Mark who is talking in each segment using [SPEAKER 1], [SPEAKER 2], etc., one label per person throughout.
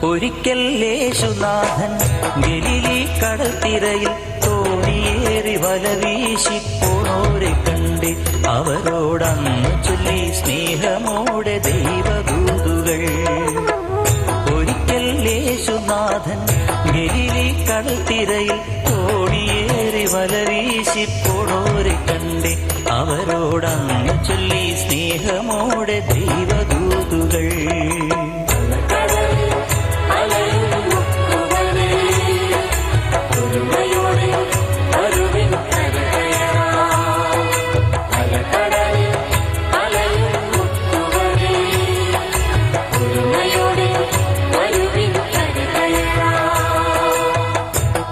[SPEAKER 1] ഒരിക്കൽ യേശുനാഥൻ ഗലീലി കടൽത്തിരയിൽ തോണിയേറി വല വീശിപ്പോണോരെ കണ്ട് അവരോടന്ന് ചൊല്ലി സ്നേഹമോടെ ദൈവദൂതുകൾ. ഒരിക്കൽ യേശുനാഥൻ ഗലീലി കടൽത്തിരയിൽ തോണിയേറി വല വീശിപ്പോണോരെ കണ്ട് അവരോടന്ന് ചൊല്ലി സ്നേഹമോടെ ദൈവദൂതുകൾ.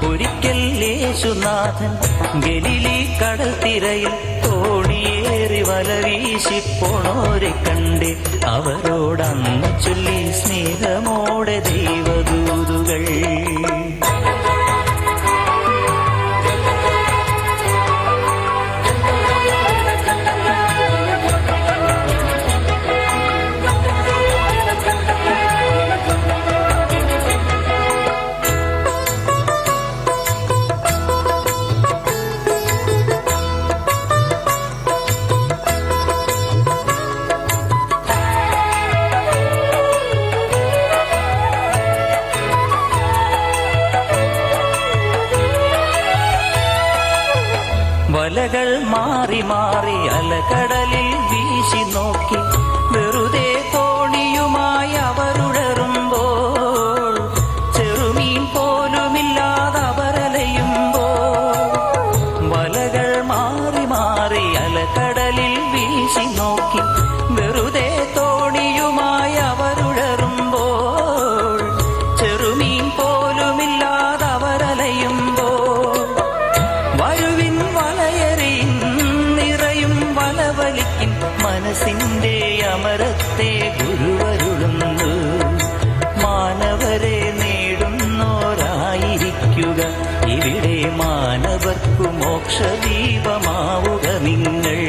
[SPEAKER 1] ഒരിക്കൽ യേശുനാഥൻ ഗലീലി കടൽത്തിരയിൽ തോണിയേറി വല വീശിപ്പോണോരെ കണ്ട് അവരോടന്ന് ചൊല്ലി സ്നേഹമോടെ ദൈവദൂതുകൾ. വലകൾ മാറി മാറി അലകടലിൽ വീശി നോക്കി വെറുതെ തോണിയുമായി അവരുടറുമ്പോൾ ചെറുമീൻ പോലുമില്ലാതെ അവരലയുമ്പോൾ. വലകൾ മാറി മാറി അലകടലിൽ വീശി നോക്കി വെറുതെ തോണിയുമായി അവരുടറുമ്പോൾ ചെറുമീൻ പോലുമില്ലാതെ അവരലയുമ്പോൾ. വരുവിൻ വലയറിയിൻ നിറയും വലവലിക്കിൻ മനസ്സിന്റെ അമരത്തെ ഗുരുവരുളുന്നു. മാനവരെ നേടുന്നോരായിരിക്കുക ഇവിടെ മാനവർക്കു മോക്ഷദീപമാവുക നിങ്ങൾ.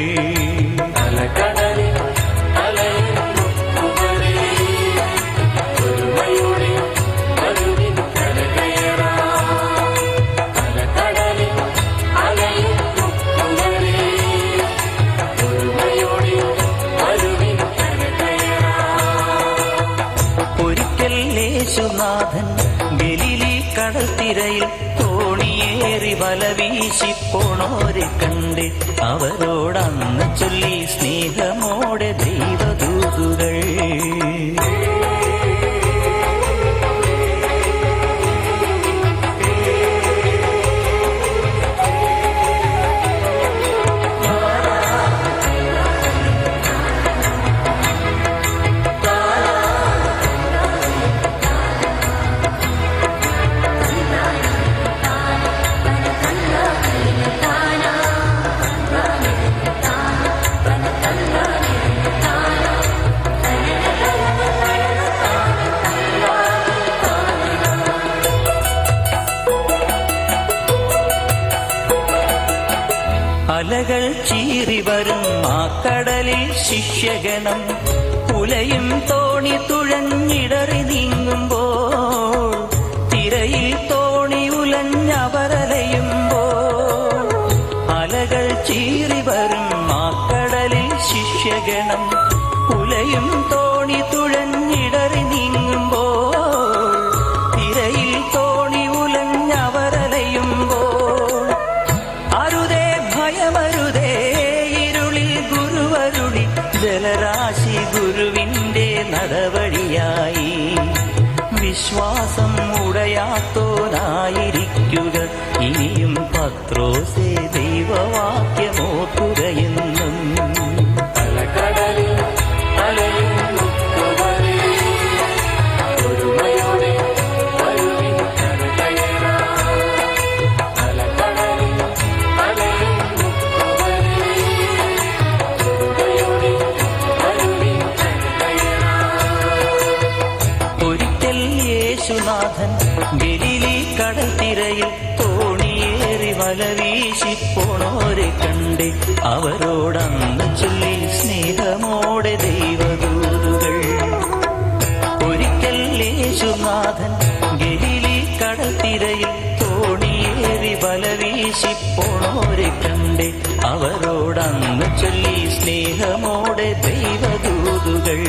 [SPEAKER 1] യേശുനാഥൻ ഗലീലി കടൽത്തിരയിൽ തോണിയേറി വല വീശിപ്പോണോരെ കണ്ട് അവരോടന്ന് ചൊല്ലി സ്നേഹമോടെ ദൈവദൂതുകൾ. അലകൾ ചീറി വരും ആ കടലിൽ ശിഷ്യഗണം ഉലയും തോണി തുഴഞ്ഞിടറി നീങ്ങുമ്പോൾ തിരയിൽ തോണി ഉലഞ്ഞവരലയുമ്പോൾ. അലകൾ ചീറി വരും ആ കടലിൽ ശിഷ്യഗണം ഉലയും തോണി തുഴഞ്ഞിടറി നീങ്ങുമ്പോൾ തിരയിൽ തോണി ഉലഞ്ഞവരലയുമ്പോൾ. അരുതേ ഭയമരുതേ ഇരുളിൽ ഗുരുവരുളി ജലരാശി ഗുരുവിന്റെ നടവഴിയായി. വിശ്വാസം ഉടയാത്തോനായിരിക്കുക ഇനിയും പത്രോസേ ദൈവവാക്യമോർക്കുകയെന്നും.
[SPEAKER 2] അലകടലിൽ അലയും മുത്തുവരേ
[SPEAKER 1] യേശുനാഥൻ ഗലീലി കടൽത്തിരയിൽ തോണിയേറി വല വീശി പോണോരെ കണ്ടേ അവരോടന്ന് ചൊല്ലി സ്നേഹമോടെ ദൈവദൂതുകൾ. ഒരിക്കൽ യേശുനാഥൻ ഗലീലി കടൽത്തിരയിൽ തോണിയേറി വല വീശി പോണോരെ കണ്ടേ അവരോടന്ന് ചൊല്ലി സ്നേഹമോടെ ദൈവദൂതുകൾ.